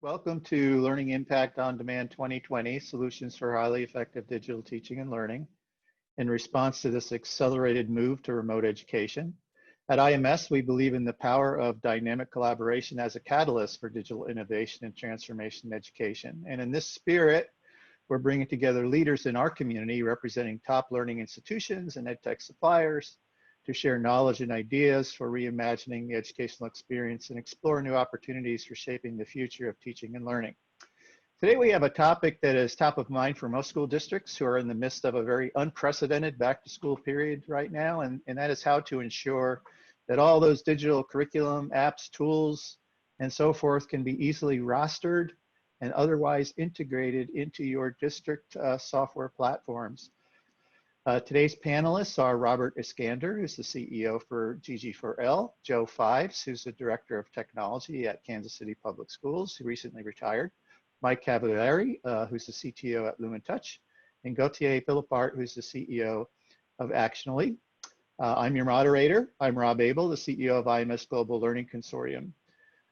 Welcome to Learning Impact on Demand 2020, Solutions for Highly Effective Digital Teaching and Learning, in response to this accelerated move to remote education. At IMS, we believe in the power of dynamic collaboration as a catalyst for digital innovation and transformation in education. And in this spirit, we're bringing together leaders in our community representing top learning institutions and edtech suppliers to share knowledge and ideas for reimagining the educational experience and explore new opportunities for shaping the future of teaching and learning. Today we have a topic that is top of mind for most school districts who are in the midst of a very unprecedented back to school period right now, and that is how to ensure that all those digital curriculum, apps, tools, and so forth can be easily rostered and otherwise integrated into your district software platforms. Today's panelists are Robert Iskander, who's the CEO for GG4L, Joe Fives, who's the Director of Technology at Kansas City Public Schools, who recently retired, Mike Cavalieri, who's the CTO at Lumen, and Gauthier Philippart, who's the CEO of Actionaly. I'm your moderator. I'm Rob Abel, the CEO of IMS Global Learning Consortium.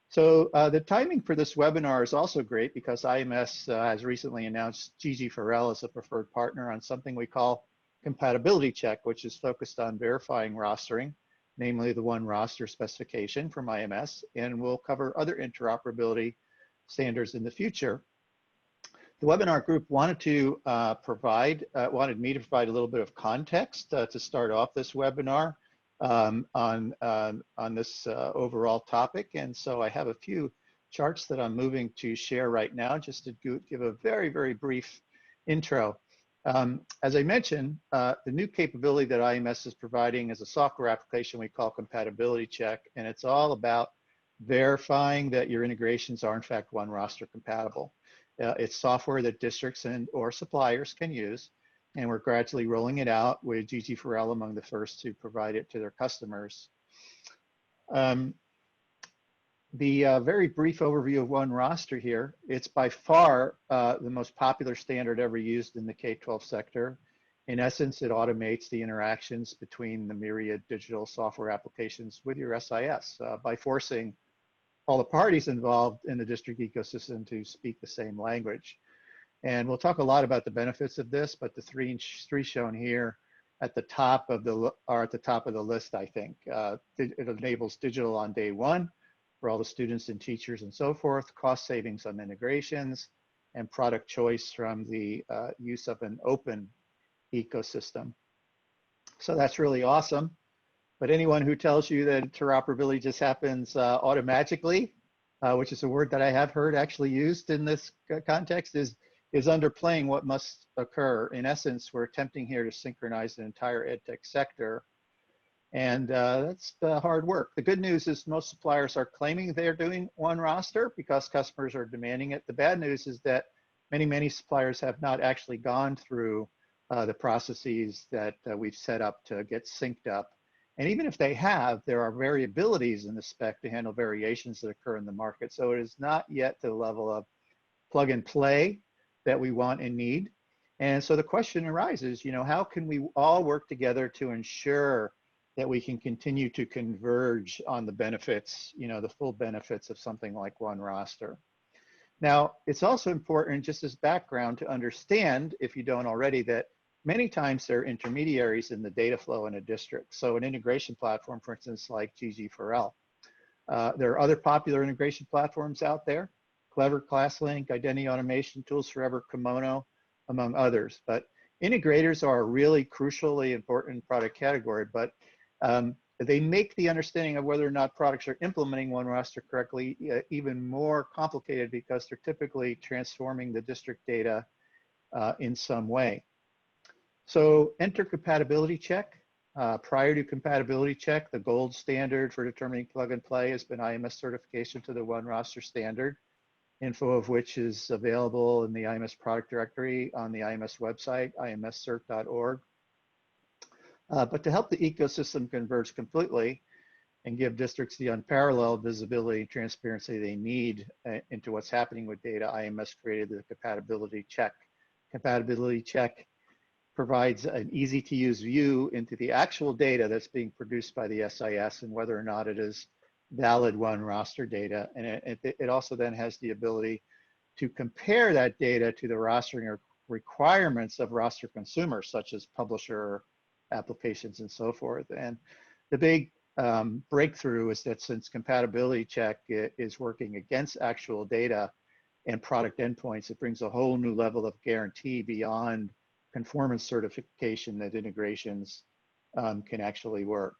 So the timing for this webinar is also great because IMS has recently announced GG4L as a preferred partner on something we call compatibility check, which is focused on verifying rostering, namely the one roster specification from IMS, and we'll cover other interoperability standards in the future. The webinar group wanted to wanted me to provide a little bit of context to start off this webinar on this overall topic, and so I have a few charts that I'm moving to share right now just to give a very, very brief intro. As I mentioned, the new capability that IMS is providing is a software application we call compatibility check, and it's all about verifying that your integrations are in fact one roster compatible. It's software that districts or suppliers can use, and we're gradually rolling it out with GG4L among the first to provide it to their customers. The very brief overview of one roster here, it's by far the most popular standard ever used in the K-12 sector. In essence, it automates the interactions between the myriad digital software applications with your SIS by forcing all the parties involved in the district ecosystem to speak the same language. And we'll talk a lot about the benefits of this, but the three shown here at the top of the list, I think. It enables digital on day one for all the students and teachers and so forth, cost savings on integrations, and product choice from the use of an open ecosystem. So that's really awesome. But anyone who tells you that interoperability just happens automatically, which is a word that I have heard actually used in this context, is underplaying what must occur. In essence, we're attempting here to synchronize the entire edtech sector, and that's hard work. The good news is most suppliers are claiming they're doing one roster because customers are demanding it. The bad news is that many suppliers have not actually gone through the processes that we've set up to get synced up. And even if they have, there are variabilities in the spec to handle variations that occur in the market. So it is not yet to the level of plug and play that we want and need. And so the question arises, how can we all work together to ensure that we can continue to converge on the benefits, the full benefits of something like one roster? Now, it's also important, just as background, to understand, if you don't already, that many times there are intermediaries in the data flow in a district. So an integration platform, for instance, like GG4L. There are other popular integration platforms out there: Clever, ClassLink, Identity Automation, Tools Forever, Kimono, among others. But integrators are a really crucially important product category, but they make the understanding of whether or not products are implementing one roster correctly even more complicated because they're typically transforming the district data in some way. So enter compatibility check. Prior to compatibility check, the gold standard for determining plug and play has been IMS certification to the one roster standard, info of which is available in the IMS product directory on the IMS website, imscert.org. But to help the ecosystem converge completely and give districts the unparalleled visibility and transparency they need into what's happening with data, IMS created the compatibility check. Compatibility check provides an easy to use view into the actual data that's being produced by the SIS and whether or not it is valid one roster data. And it also then has the ability to compare that data to the rostering requirements of roster consumers, such as publisher applications and so forth. And the big breakthrough is that since compatibility check is working against actual data and product endpoints, it brings a whole new level of guarantee beyond conformance certification that integrations can actually work.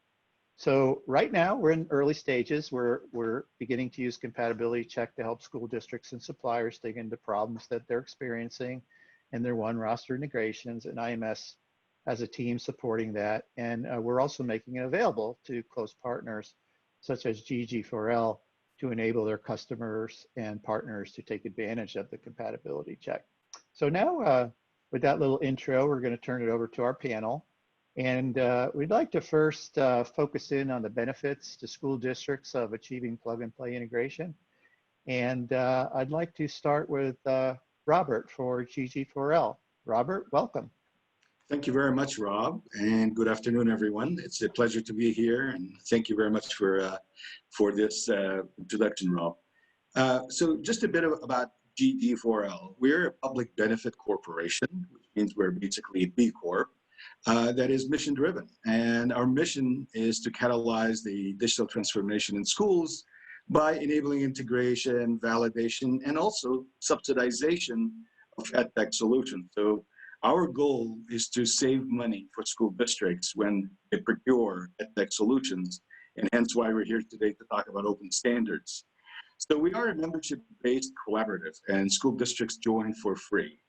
So right now we're in early stages. We're beginning to use compatibility check to help school districts and suppliers dig into problems that they're experiencing in their one roster integrations, and IMS has a team supporting that. And we're also making it available to close partners such as GG4L to enable their customers and partners to take advantage of the compatibility check. So now with that little intro, we're going to turn it over to our panel. And we'd like to first focus in on the benefits to school districts of achieving plug and play integration. And I'd like to start with Robert for GG4L. Robert, welcome. Thank you very much, Rob, and good afternoon, everyone. It's a pleasure to be here, and thank you very much for this introduction, Rob. So just a bit about GG4L. We're a public benefit corporation, which means we're basically a B Corp that is mission driven. And our mission is to catalyze the digital transformation in schools by enabling integration, validation, and also subsidization of EdTech solutions. So our goal is to save money for school districts when they procure EdTech solutions, and hence why we're here today to talk about open standards. So we are a membership-based collaborative, and school districts join for free.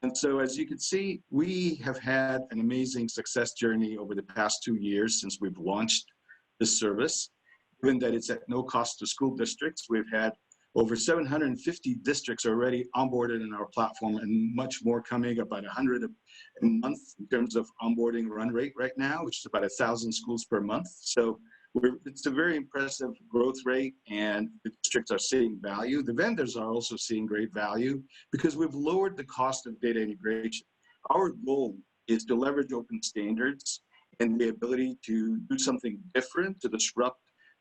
And so as you can see, we have had an amazing success journey over the past 2 years since we've launched this service. Given that it's at no cost to school districts, we've had over 750 districts already onboarded in our platform, and much more coming, about 100 a month in terms of onboarding run rate right now, which is about 1,000 schools per month. So it's a very impressive growth rate, and the districts are seeing value. The vendors are also seeing great value because we've lowered the cost of data integration. Our goal is to leverage open standards and the ability to do something different to disrupt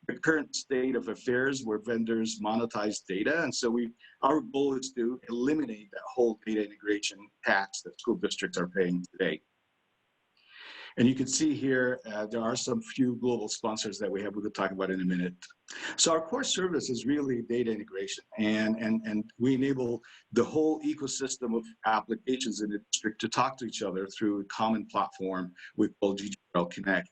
the current state of affairs where vendors monetize data. And so our goal is to eliminate that whole data integration tax that school districts are paying today. And you can see here, there are some few global sponsors that we could talk about in a minute. So our core service is really data integration, and we enable the whole ecosystem of applications in the district to talk to each other through a common platform we call GG4L Connect.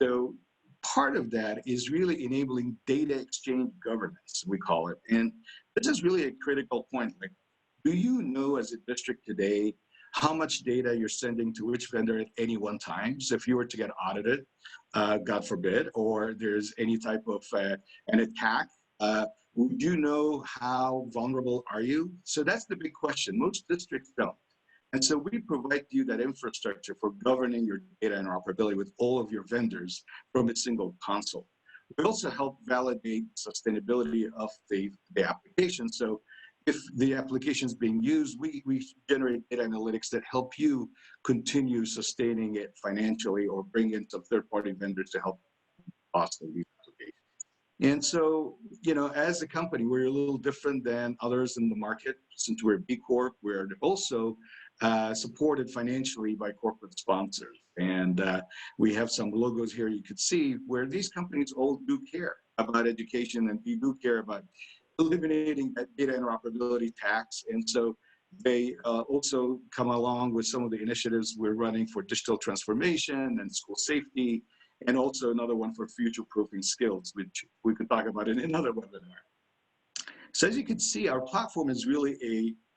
So part of that is really enabling data exchange governance, we call it. And this is really a critical point. Like, do you know as a district today how much data you're sending to which vendor at any one time? So if you were to get audited, God forbid, or there's any type of an attack, would you know how vulnerable are you? So that's the big question. Most districts don't. And so we provide you that infrastructure for governing your data interoperability with all of your vendors from a single console. We also help validate sustainability of the application. So if the application is being used, we generate data analytics that help you continue sustaining it financially or bring in some third-party vendors to help cost of these applications. And so, you know, as a company, we're a little different than others in the market. Since we're B Corp, we're also supported financially by corporate sponsors. And we have some logos here you could see where these companies all do care about education, and we do care about eliminating that data interoperability tax. And so they also come along with some of the initiatives we're running for digital transformation and school safety, and also another one for future-proofing skills, which we could talk about in another webinar. So as you can see, our platform is really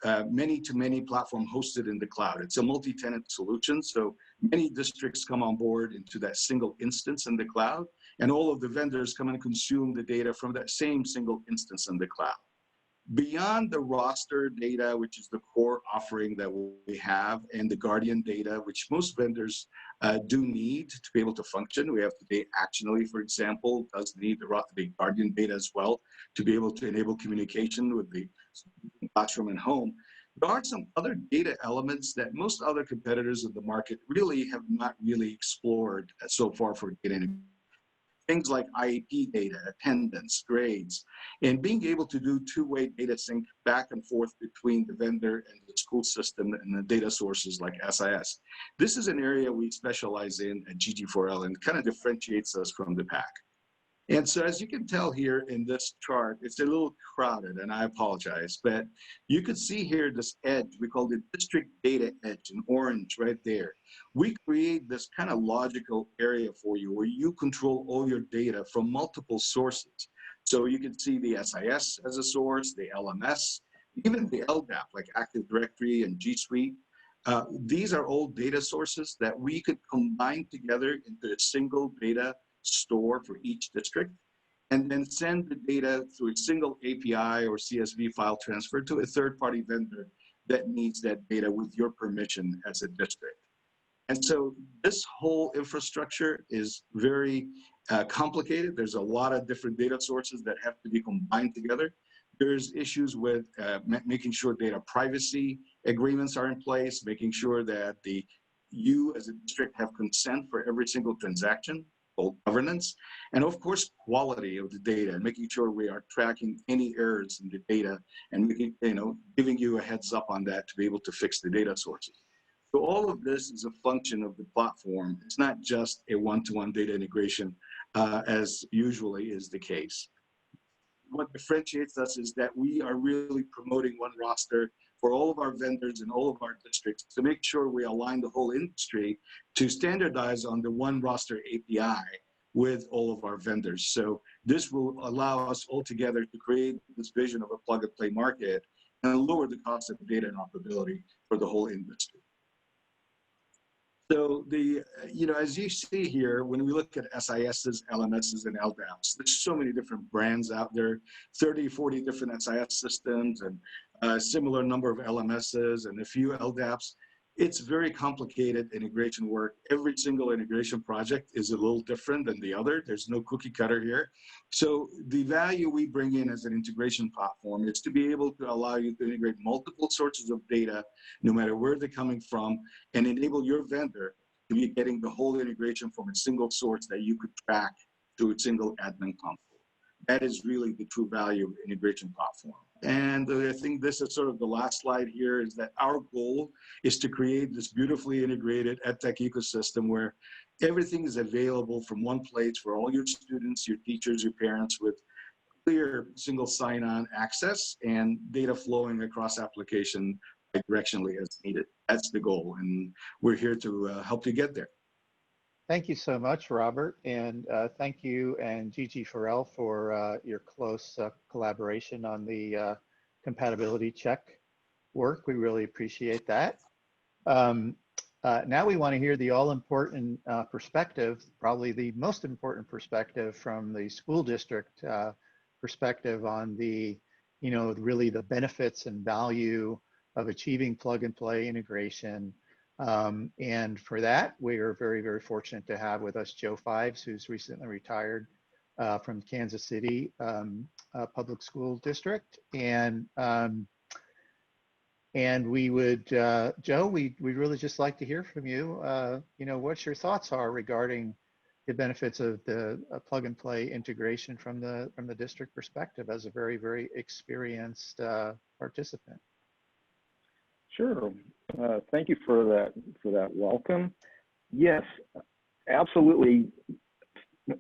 a many-to-many platform hosted in the cloud. It's a multi-tenant solution, so many districts come on board into that single instance in the cloud, and all of the vendors come and consume the data from that same single instance in the cloud. Beyond the roster data, which is the core offering that we have, and the Guardian data, which most vendors do need to be able to function. We have today Actionaly, for example, does need the Guardian data as well to be able to enable communication with the classroom and home. There are some other data elements that most other competitors in the market really have not really explored so far for data integration. things like IEP data, attendance, grades, and being able to do two-way data sync back and forth between the vendor and the school system and the data sources like SIS. This is an area we specialize in at GG4L and kind of differentiates us from the pack. And so as you can tell here in this chart, it's a little crowded and I apologize, but you could see here this edge, we call it district data edge in orange right there. We create this kind of logical area for you where you control all your data from multiple sources. So you can see the SIS as a source, the LMS, even the LDAP like Active Directory and G Suite. These are all data sources that we could combine together into a single data store for each district, and then send the data through a single API or CSV file transfer to a third-party vendor that needs that data with your permission as a district. And so this whole infrastructure is very complicated. There's a lot of different data sources that have to be combined together. There's issues with making sure data privacy agreements are in place, making sure that you as a district have consent for every single transaction, called governance, and of course quality of the data and making sure we are tracking any errors in the data and making, giving you a heads up on that to be able to fix the data sources. So all of this is a function of the platform. It's not just a one-to-one data integration as usually is the case. What differentiates us is that we are really promoting one roster for all of our vendors and all of our districts to make sure we align the whole industry to standardize on the one roster API with all of our vendors. So this will allow us all together to create this vision of a plug and play market and lower the cost of data interoperability for the whole industry. So as you see here, when we look at SISs, LMSs, and LDAPs, there's so many different brands out there, 30, 40 different SIS systems and a similar number of LMSs and a few LDAPs. It's very complicated integration work. Every single integration project is a little different than the other. There's no cookie cutter here. So the value we bring in as an integration platform is to be able to allow you to integrate multiple sources of data, no matter where they're coming from, and enable your vendor to be getting the whole integration from a single source that you could track through a single admin console. That is really the true value of integration platform. And I think this is sort of the last slide here, is that our goal is to create this beautifully integrated EdTech ecosystem where everything is available from one place for all your students, your teachers, your parents, with clear single sign-on access and data flowing across application directionally as needed. That's the goal, and we're here to help you get there. Thank you so much, Robert, and thank you and GG4L for your close collaboration on the compatibility check work. We really appreciate that. Now we want to hear the all-important perspective, probably the most important perspective from the school district perspective on the, really the benefits and value of achieving plug-and-play integration. And for that, we are very, very fortunate to have with us Joe Fives, who's recently retired from Kansas City Public School District. And we would, Joe, we'd really just like to hear from you, what your thoughts are regarding the benefits of the plug and play integration from the district perspective as a very, very experienced participant. Sure. Thank you for that welcome. Yes, absolutely.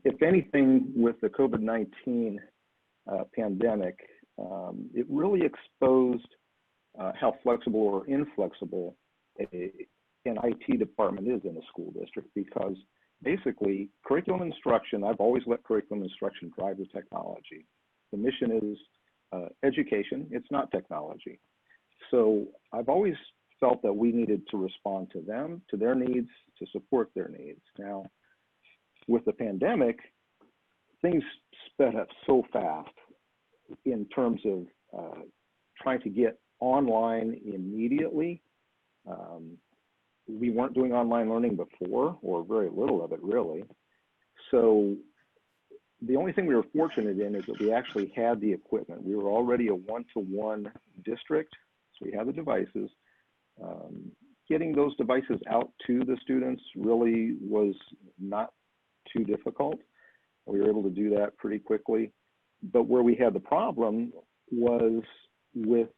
If anything, with the COVID-19 pandemic, it really exposed how flexible or inflexible an IT department is in a school district, because basically curriculum instruction, I've always let curriculum instruction drive the technology. The mission is education, it's not technology. So I've always felt that we needed to respond to them, to their needs, to support their needs. Now, with the pandemic, things sped up so fast in terms of trying to get online immediately. We weren't doing online learning before, or very little of it really. So the only thing we were fortunate in is that we actually had the equipment. We were already a one-to-one district, so we had the devices. Getting those devices out to the students really was not too difficult. We were able to do that pretty quickly. But where we had the problem was with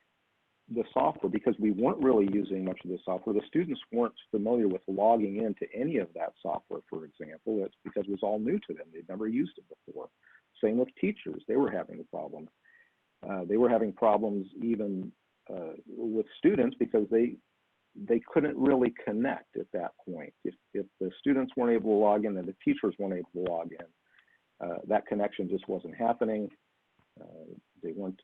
the software, because we weren't really using much of the software. The students weren't familiar with logging into any of that software, for example. That's because it was all new to them. They'd never used it before. Same with teachers. They were having a problem. They were having problems even with students because they couldn't really connect at that point. If the students weren't able to log in and the teachers weren't able to log in, that connection just wasn't happening. They weren't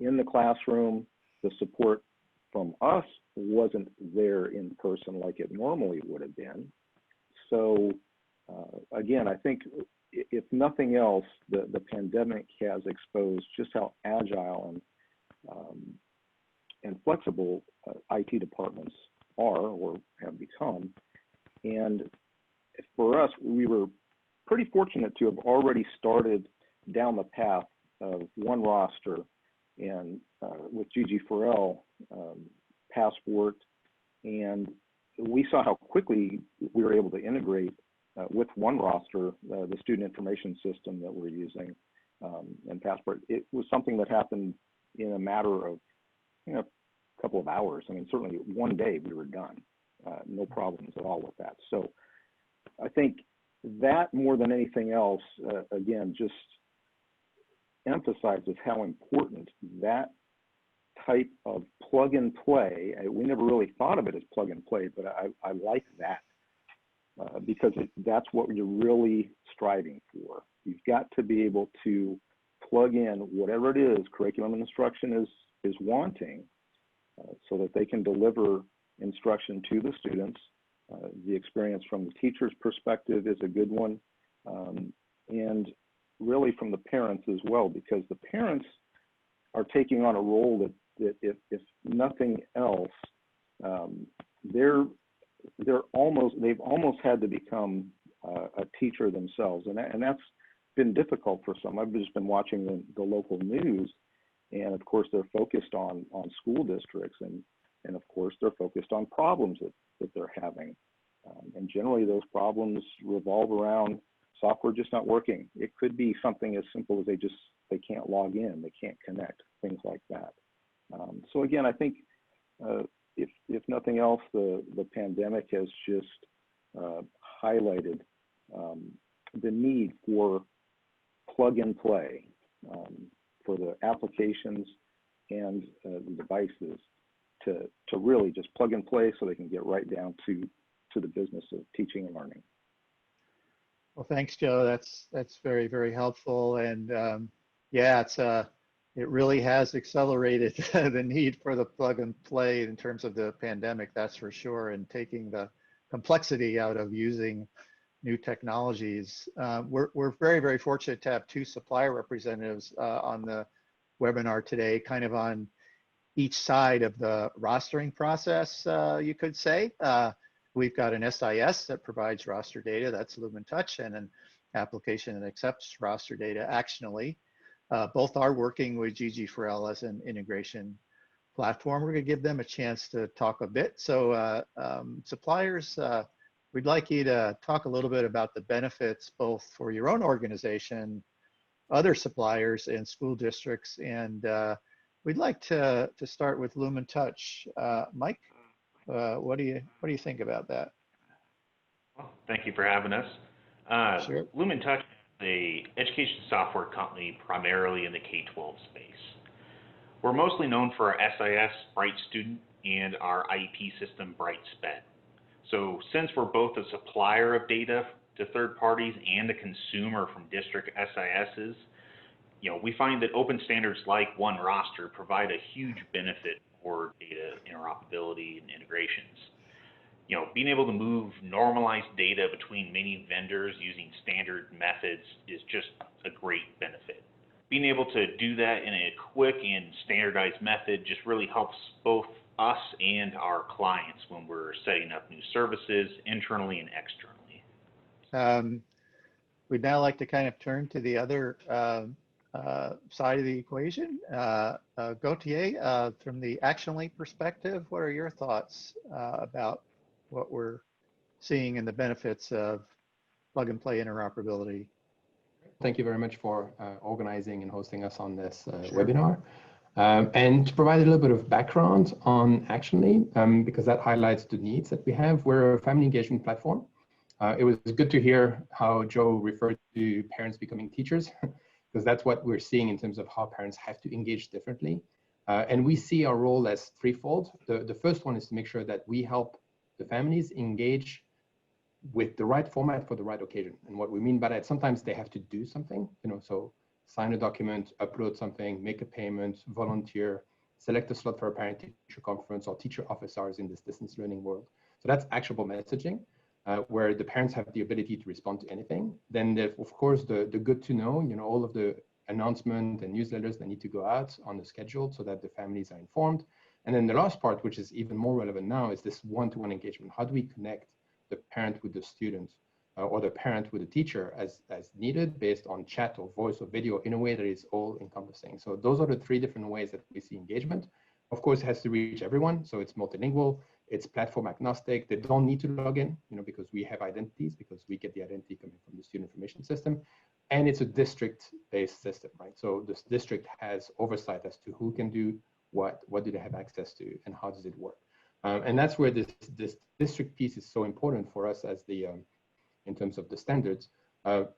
in the classroom. The support from us wasn't there in person like it normally would have been. So again, I think if nothing else, the pandemic has exposed just how agile and flexible IT departments are or have become. And for us, we were pretty fortunate to have already started down the path of one roster and with GG4L, Passport, and we saw how quickly we were able to integrate with one roster, the student information system that we're using, and Passport. It was something that happened in a matter of, a couple of hours. I mean, certainly one day we were done. No problems at all with that. So I think that more than anything else, again, just emphasizes how important that type of plug and play. We never really thought of it as plug and play, but I like that because that's what you're really striving for. You've got to be able to plug in whatever it is curriculum and instruction is wanting so that they can deliver instruction to the students. The experience from the teacher's perspective is a good one. And really from the parents as well, because the parents are taking on a role that if nothing else, they've almost had to become a teacher themselves, and that's been difficult for some. I've just been watching the local news, and of course they're focused on school districts, and of course they're focused on problems that they're having, and generally those problems revolve around software just not working. It could be something as simple as they can't log in, they can't connect, things like that. So again, I think if nothing else, the pandemic has just highlighted the need for plug and play for the applications and the devices to really just plug and play so they can get right down to the business of teaching and learning. Well, thanks, Joe. That's very, very helpful. And yeah, it really has accelerated the need for the plug and play in terms of the pandemic, that's for sure, and taking the complexity out of using new technologies. We're very, very fortunate to have two supplier representatives on the webinar today, kind of on each side of the rostering process, you could say. We've got an SIS that provides roster data, that's Lumen Touch, and an application that accepts roster data, Actionaly. Both are working with GG4L as an integration platform. We're going to give them a chance to talk a bit. So suppliers, we'd like you to talk a little bit about the benefits both for your own organization, other suppliers, and school districts. And we'd like to start with Lumen Touch. Mike, what do you think about that? Well, thank you for having us. Sure. Lumen Touch is an education software company primarily in the K-12 space. We're mostly known for our SIS, Bright Student, and our IEP system, Bright Sped. So since we're both a supplier of data to third parties and a consumer from district SISs, we find that open standards like One Roster provide a huge benefit for data interoperability and integrations. Being able to move normalized data between many vendors using standard methods is just a great benefit. Being able to do that in a quick and standardized method just really helps both us and our clients when we're setting up new services internally and externally. We'd now like to kind of turn to the other side of the equation. Gauthier, from the Actionaly perspective, what are your thoughts about what we're seeing in the benefits of plug and play interoperability? thank you very much for organizing and hosting us on this webinar. And to provide a little bit of background on Actionaly, because that highlights the needs that we have. We're a family engagement platform. It was good to hear how Joe referred to parents becoming teachers, because that's what we're seeing in terms of how parents have to engage differently. And we see our role as threefold. The first one is to make sure that we help the families engage with the right format for the right occasion. And what we mean by that, sometimes they have to do something, so sign a document, upload something, make a payment, volunteer, select a slot for a parent-teacher conference or teacher office hours in this distance learning world. So that's actionable messaging, where the parents have the ability to respond to anything. Then, of course, the good to know, all of the announcement and newsletters that need to go out on the schedule so that the families are informed. And then the last part, which is even more relevant now, is this one-to-one engagement. How do we connect the parent with the student or the parent with the teacher as needed based on chat or voice or video in a way that is all encompassing? So those are the three different ways that we see engagement. Of course, it has to reach everyone. So it's multilingual, it's platform agnostic. They don't need to log in, because we have identities, because we get the identity coming from the student information system. And it's a district-based system, right? So this district has oversight as to who can do what do they have access to, and how does it work? And that's where this district piece is so important for us as the, in terms of the standards.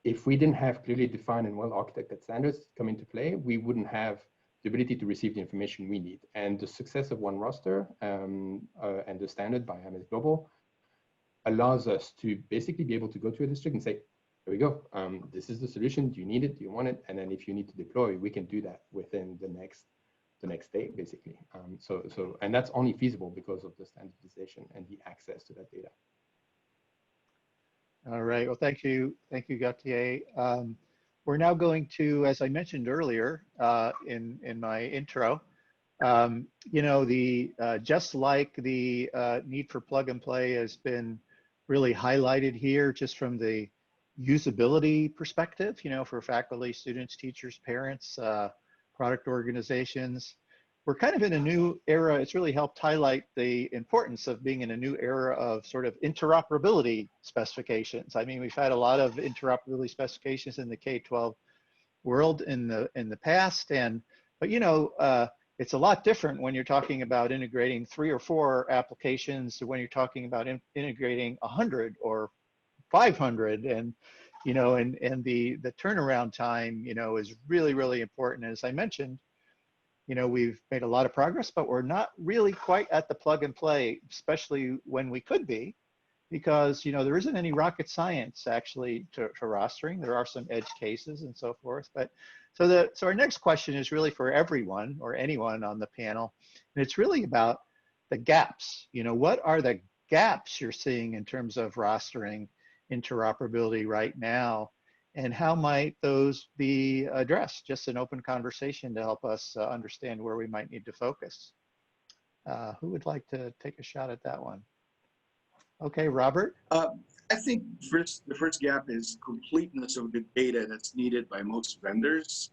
If we didn't have clearly defined and well-architected standards come into play, we wouldn't have the ability to receive the information we need. And the success of One Roster and the standard by MS Global allows us to basically be able to go to a district and say, here we go, this is the solution, do you need it, do you want it? And then if you need to deploy, we can do that within the next day, basically. And that's only feasible because of the standardization and the access to that data. All right, well, thank you, Gauthier. We're now going to, as I mentioned earlier in my intro, just like the need for plug and play has been really highlighted here just from the usability perspective, for faculty, students, teachers, parents, product organizations. We're kind of in a new era. It's really helped highlight the importance of being in a new era of sort of interoperability specifications. I mean, we've had a lot of interoperability specifications in the K-12 world in the past, but it's a lot different when you're talking about integrating 3 or 4 applications to when you're talking about integrating 100 or 500, and the turnaround time is really, really important. As I mentioned, we've made a lot of progress, but we're not really quite at the plug and play, especially when we could be, because there isn't any rocket science actually to rostering. There are some edge cases and so forth, but so our next question is really for everyone or anyone on the panel, and it's really about the gaps. What are the gaps you're seeing in terms of rostering interoperability right now, and how might those be addressed? Just an open conversation to help us understand where we might need to focus. Who would like to take a shot at that one? Okay, Robert. I think the first gap is completeness of the data that's needed by most vendors.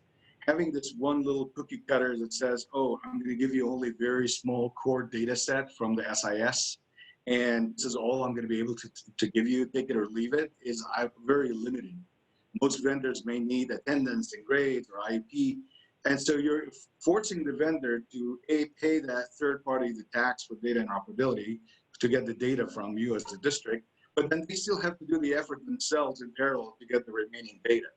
Having this one little cookie cutter that says, oh, I'm going to give you only very small core data set from the SIS, and this is all I'm going to be able to give you, take it or leave it, is very limiting. Most vendors may need attendance and grades or IEP, and so you're forcing the vendor to pay that third party the tax for data interoperability to get the data from you as the district, but then they still have to do the effort themselves in parallel to get the remaining data.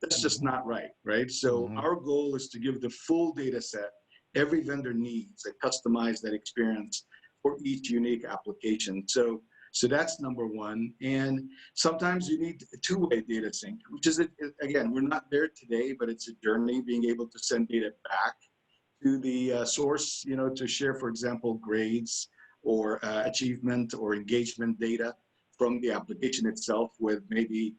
That's just not right? So our goal is to give the full data set every vendor needs and customize that experience for each unique application. So that's number one. And sometimes you need a two-way data sync, which is, again, we're not there today, but it's a journey, being able to send data back to the source, to share, for example, grades or achievement or engagement data from the application itself with maybe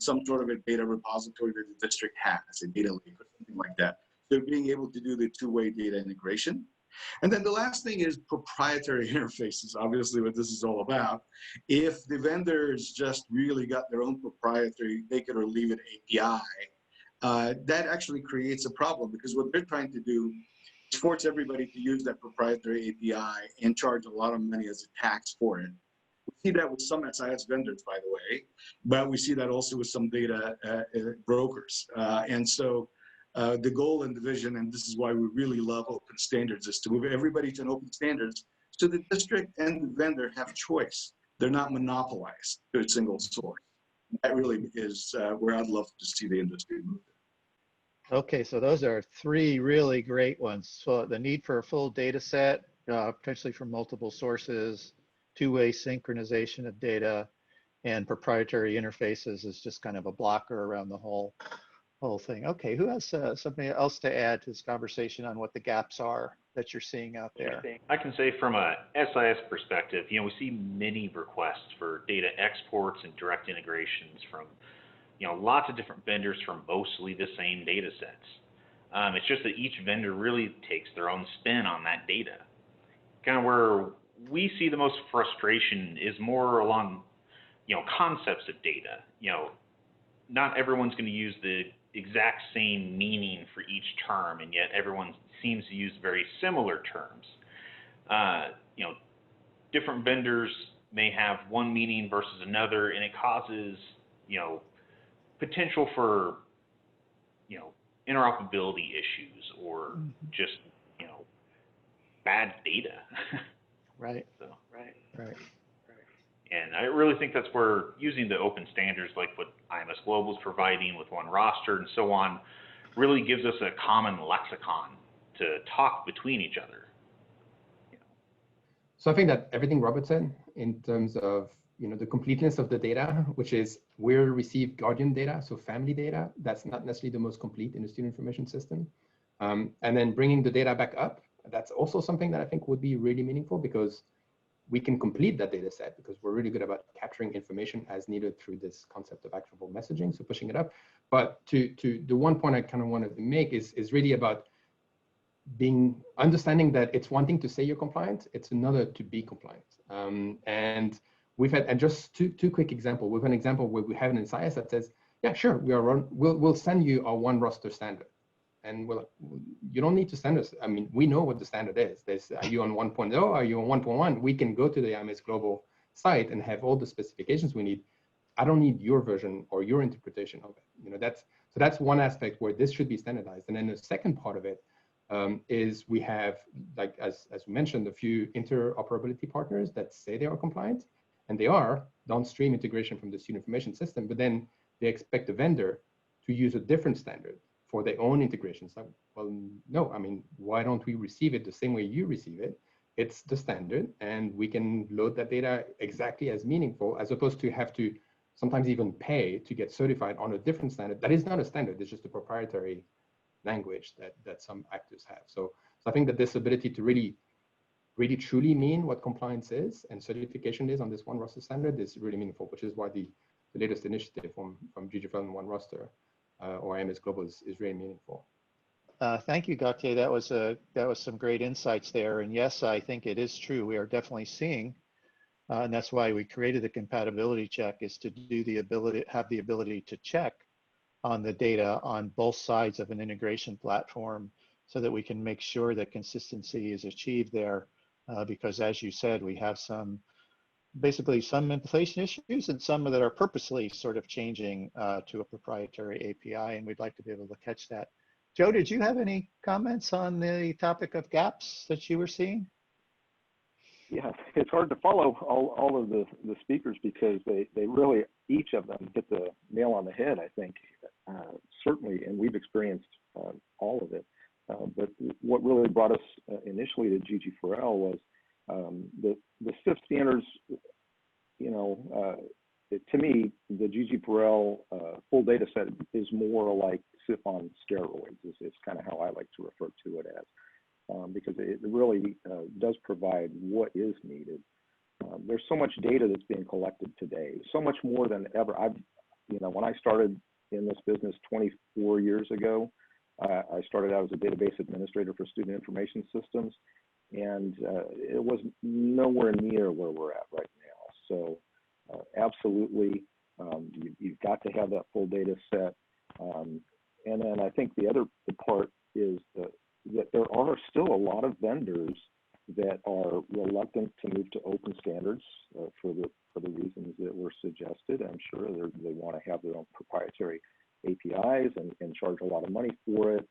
some sort of a data repository that the district has, a data lake or something like that. So being able to do the two-way data integration. And then the last thing is proprietary interfaces, obviously what this is all about. If the vendors just really got their own proprietary take it or leave it API, that actually creates a problem, because what they're trying to do is force everybody to use that proprietary API and charge a lot of money as a tax for it, which see that with some SIS vendors, by the way, but we see that also with some data brokers. And so the goal and the vision, and this is why we really love open standards, is to move everybody to an open standards so the district and the vendor have choice. They're not monopolized to a single source. That really is where I'd love to see the industry move. Okay, so those are three really great ones. So the need for a full data set, potentially from multiple sources, two-way synchronization of data, and proprietary interfaces is just kind of a blocker around the whole thing. Okay, who has something else to add to this conversation on what the gaps are that you're seeing out there? I can say from a SIS perspective, we see many requests for data exports and direct integrations from lots of different vendors from mostly the same data sets. It's just that each vendor really takes their own spin on that data. Kind of where we see the most frustration is more along, concepts of data. Not everyone's going to use the exact same meaning for each term, and yet everyone seems to use very similar terms. Different vendors may have one meaning versus another, and it causes, potential for, interoperability issues or just, bad data. Right. So, Right. and I really think that's where using the open standards like what IMS Global is providing with one roster and so on really gives us a common lexicon to talk between each other. So I think that everything Robert said in terms of the completeness of the data, which is we receive guardian data, so family data, that's not necessarily the most complete in the student information system. And then bringing the data back up, that's also something that I think would be really meaningful because we can complete that data set because we're really good about capturing information as needed through this concept of actionable messaging, so pushing it up. But to the one point I kind of wanted to make is really about understanding that it's one thing to say you're compliant, it's another to be compliant. And we've had, and just two quick examples. We've had an example where we have an SIS that says, yeah, sure, we'll send you our one roster standard. And you don't need to send us. I mean, we know what the standard is. Are you on 1.0? Are you on 1.1? We can go to the IMS Global site and have all the specifications we need. I don't need your version or your interpretation of it. That's one aspect where this should be standardized. And then the second part of it is we have, like as we mentioned, a few interoperability partners that say they are compliant, and they are downstream integration from the student information system. But then they expect the vendor to use a different standard for their own integrations. Like, well, no, I mean, why don't we receive it the same way you receive it? It's the standard, and we can load that data exactly as meaningful, as opposed to have to sometimes even pay to get certified on a different standard. That is not a standard, it's just a proprietary language that some actors have. So I think that this ability to really truly mean what compliance is and certification is on this one roster standard is really meaningful, which is why the latest initiative from GGFL and one roster or IMS Global is really meaningful. Thank you, Gauthier. That was some great insights there. And yes, I think it is true. We are definitely seeing, and that's why we created the compatibility check, is to have the ability to check on the data on both sides of an integration platform, so that we can make sure that consistency is achieved there. Because as you said, we have basically some implementation issues and some that are purposely sort of changing to a proprietary API, and we'd like to be able to catch that. Joe, did you have any comments on the topic of gaps that you were seeing? Yeah, it's hard to follow all of the speakers because they really, each of them hit the nail on the head, I think, certainly, and we've experienced all of it. But what really brought us initially to GG4L was the SIF standards. To me, the GG4L full data set is more like SIF on steroids. It's kind of how I like to refer to it as, because it really does provide what is needed. There's so much data that's being collected today, so much more than ever. When I started in this business 24 years ago, I started out as a database administrator for student information systems, and it was nowhere near where we're at right now. So absolutely, you've got to have that full data set. And then I think the other part is that there are still a lot of vendors that are reluctant to move to open standards for the reasons that were suggested. I'm sure they want to have their own proprietary APIs and charge a lot of money for it,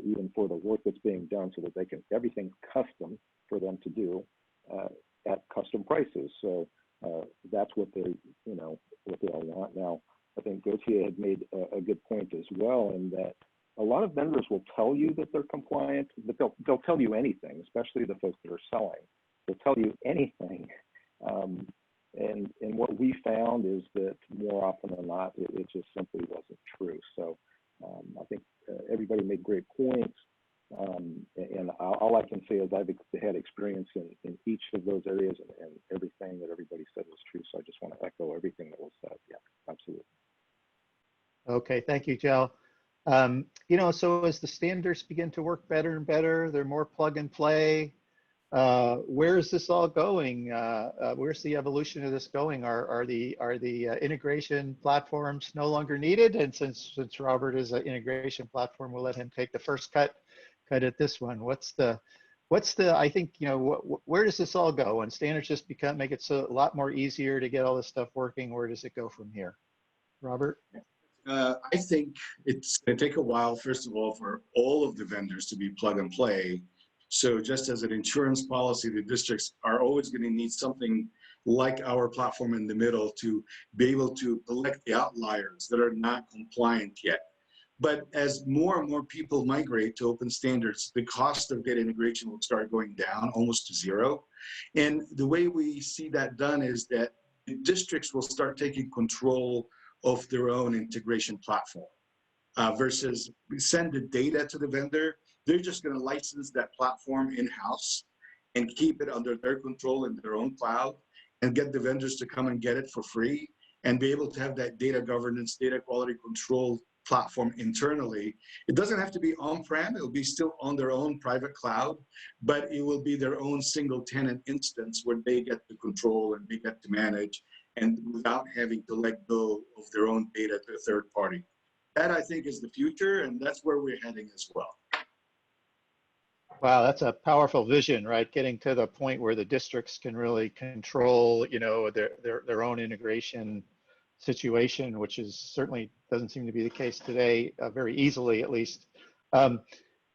even for the work that's being done, so that they can everything's custom for them to do at custom prices. So that's what they what they all want now. I think Gauthier had made a good point as well, in that a lot of vendors will tell you that they're compliant, but they'll tell you anything, especially the folks that are selling. They'll tell you anything. And what we found is that more often than not, it just simply wasn't true. So I think everybody made great points. And all I can say is I've had experience in each of those areas, and everything that everybody said was true. So I just want to echo everything that was said. Yeah, absolutely. Okay, thank you, Joe. So as the standards begin to work better and better, they're more plug and play. Where is this all going? Where's the evolution of this going? Are the integration platforms no longer needed? And since Robert is an integration platform, we'll let him take the first cut at this one. What's the I think, where does this all go? When standards just make it so a lot more easier to get all this stuff working, where does it go from here? Robert? I think it's going to take a while, first of all, for all of the vendors to be plug and play. So just as an insurance policy, the districts are always going to need something like our platform in the middle to be able to collect the outliers that are not compliant yet. But as more and more people migrate to open standards, the cost of data integration will start going down almost to zero. And the way we see that done is that the districts will start taking control of their own integration platform versus we send the data to the vendor. They're just going to license that platform in-house and keep it under their control in their own cloud, and get the vendors to come and get it for free and be able to have that data governance, data quality control platform internally. It doesn't have to be on-prem. It'll be still on their own private cloud, but it will be their own single tenant instance where they get to control and they get to manage, and without having to let go of their own data to a third party. That, I think, is the future, and that's where we're heading as well. Wow, that's a powerful vision, right? Getting to the point where the districts can really control, their own integration situation, which is certainly doesn't seem to be the case today, very easily at least.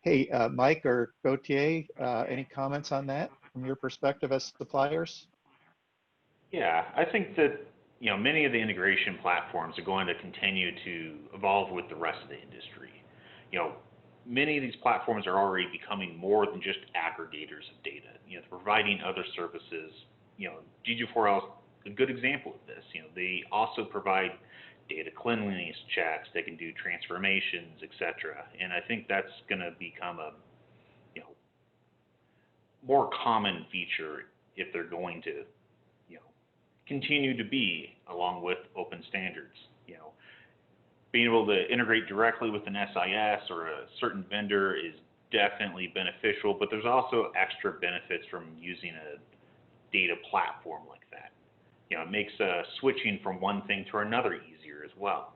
Hey, Mike or Gauthier, any comments on that from your perspective as suppliers? Yeah, I think that many of the integration platforms are going to continue to evolve with the rest of the industry. Many of these platforms are already becoming more than just aggregators of data. Providing other services. GG4L is a good example of this. They also provide data cleanliness checks. They can do transformations, etc. And I think that's going to become a more common feature if they're going to continue to be along with open standards. Being able to integrate directly with an SIS or a certain vendor is definitely beneficial, but there's also extra benefits from using a data platform like that. It makes switching from one thing to another easier as well.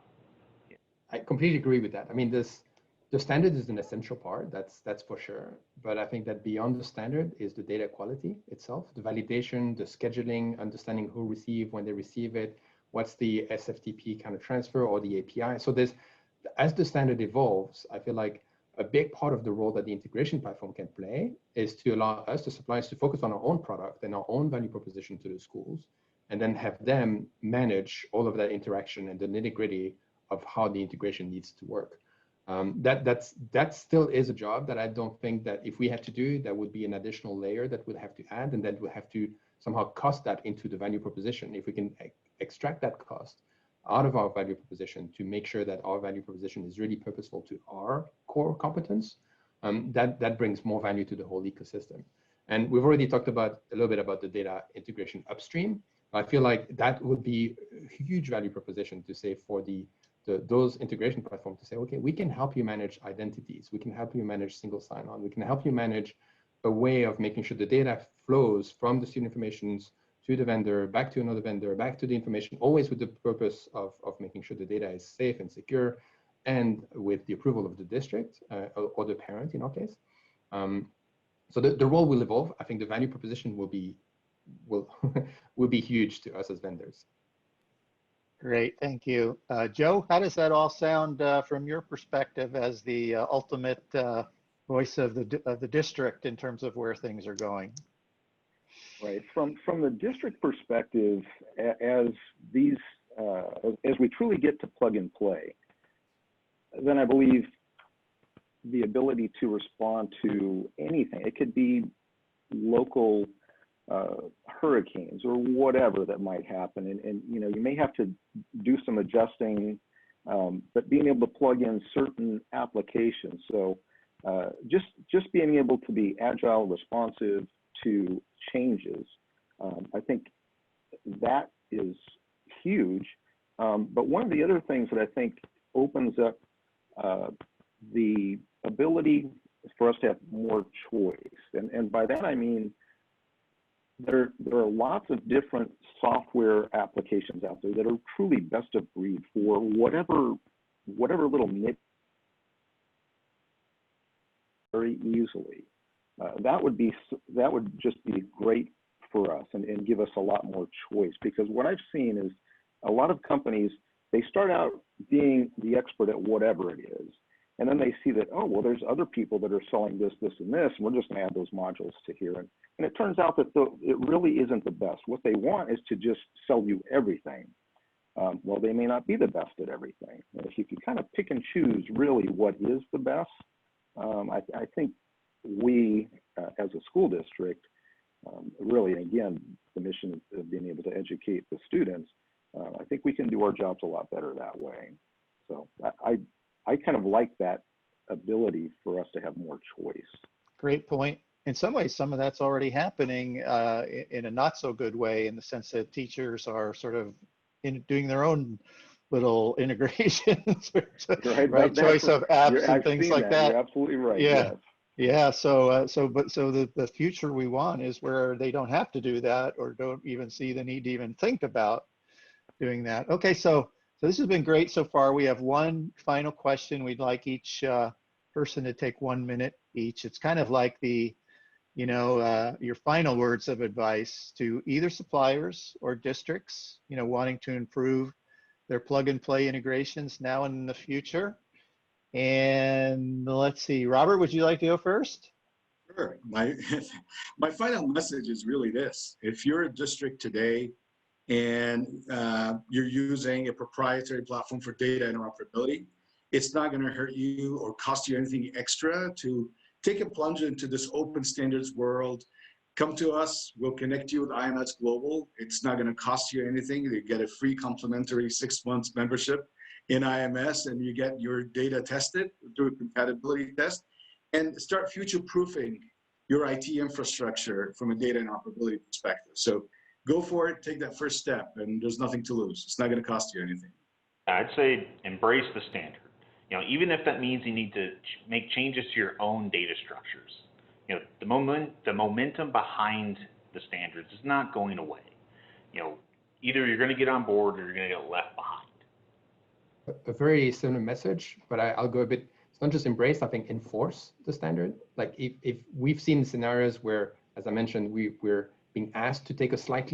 I completely agree with that. I mean, the standard is an essential part, that's for sure. But I think that beyond the standard is the data quality itself, the validation, the scheduling, understanding who receive, when they receive it, what's the SFTP kind of transfer or the API. So as the standard evolves, I feel like a big part of the role that the integration platform can play is to allow us, the suppliers, to focus on our own product and our own value proposition to the schools, and then have them manage all of that interaction and the nitty-gritty of how the integration needs to work. That still is a job that I don't think that if we had to do, that would be an additional layer that we'd have to add, and that we have to somehow cost that into the value proposition. If we can extract that cost out of our value proposition to make sure that our value proposition is really purposeful to our core competence, that brings more value to the whole ecosystem. And we've already talked about a little bit about the data integration upstream. I feel like that would be a huge value proposition to say for those integration platforms to say, okay, we can help you manage identities. We can help you manage single sign-on. We can help you manage a way of making sure the data flows from the student informations to the vendor, back to another vendor, back to the information, always with the purpose of making sure the data is safe and secure, and with the approval of the district or the parent in our case. So the role will evolve. I think the value proposition will be will be huge to us as vendors. Great, thank you. Joe, how does that all sound from your perspective as the ultimate voice of the district in terms of where things are going? Right. From the district perspective, as these as we truly get to plug and play, then I believe the ability to respond to anything, it could be local hurricanes or whatever that might happen, and you know, you may have to do some adjusting, but being able to plug in certain applications. So just being able to be agile, responsive to changes, I think that is huge. But one of the other things that I think opens up the ability for us to have more choice, and by that I mean there are lots of different software applications out there that are truly best of breed for whatever little niche very easily. That would just be great for us and give us a lot more choice, because what I've seen is a lot of companies, they start out being the expert at whatever it is, and then they see that, oh, well, there's other people that are selling this, this, and this, and we're just going to add those modules to here. And it turns out that it really isn't the best. What they want is to just sell you everything. Well, they may not be the best at everything. And if you can kind of pick and choose really what is the best, I think we, as a school district, really, again, the mission of being able to educate the students, I think we can do our jobs a lot better that way. So I kind of like that ability for us to have more choice. Great point. In some ways, some of that's already happening in a not so good way, in the sense that teachers are sort of doing their own little integrations, right? Choice of apps and things like that. You're absolutely right. Yeah. Yes. Yeah. So the future we want is where they don't have to do that, or don't even see the need to even think about doing that. Okay. So this has been great so far. We have one final question. We'd like each person to take 1 minute each. It's kind of like your final words of advice to either suppliers or districts, wanting to improve their plug and play integrations now and in the future. And let's see, Robert, would you like to go first? Sure. My final message is really this: if you're a district today and you're using a proprietary platform for data interoperability, it's not going to hurt you or cost you anything extra to take a plunge into this open standards world. Come to us, we'll connect you with IMS Global. It's not going to cost you anything. You get a free complimentary 6 months membership in IMS, and you get your data tested through a compatibility test, and start future-proofing your IT infrastructure from a data interoperability perspective. So go for it, take that first step, and there's nothing to lose. It's not going to cost you anything. I'd say embrace the standard. Even if that means you need to make changes to your own data structures. The momentum behind the standards is not going away. Either you're going to get on board or you're going to get left behind. A very similar message, but I'll go a bit, it's not just embrace, I think enforce the standard. Like if we've seen scenarios where, as I mentioned, we're being asked to take a slight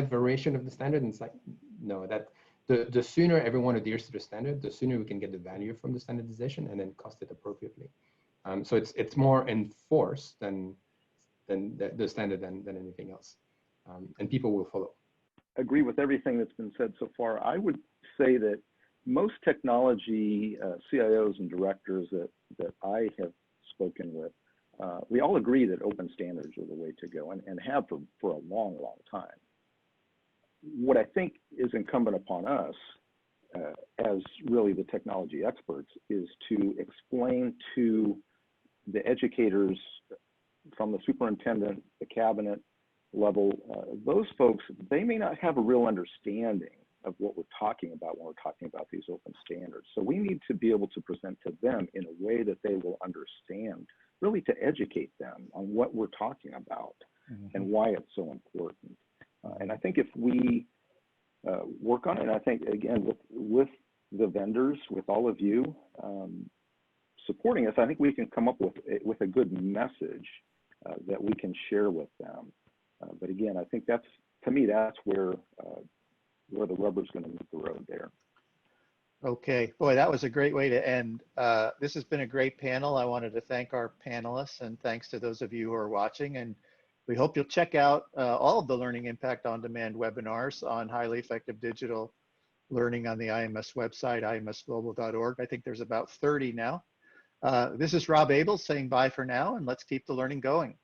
variation of the standard, and it's like, no, that the sooner everyone adheres to the standard, the sooner we can get the value from the standardization and then cost it appropriately. So it's more enforced than the standard than anything else, and people will follow. Agree with everything that's been said so far. I would say that most technology CIOs and directors that I have spoken with, we all agree that open standards are the way to go, and have for a long, long time. What I think is incumbent upon us as really the technology experts is to explain to the educators from the superintendent, the cabinet level, those folks, they may not have a real understanding of what we're talking about when we're talking about these open standards. So we need to be able to present to them in a way that they will understand, really to educate them on what we're talking about and why it's so important. And I think if we work on it, and I think, again, with the vendors, with all of you supporting us, I think we can come up with a good message that we can share with them. But again, I think that's, to me, that's where the rubber's going to meet the road there. Okay, boy, that was a great way to end. This has been a great panel. I wanted to thank our panelists, and thanks to those of you who are watching. And we hope you'll check out all of the Learning Impact On Demand webinars on highly effective digital learning on the IMS website, imsglobal.org. I think there's about 30 now. This is Rob Abel saying bye for now, and let's keep the learning going.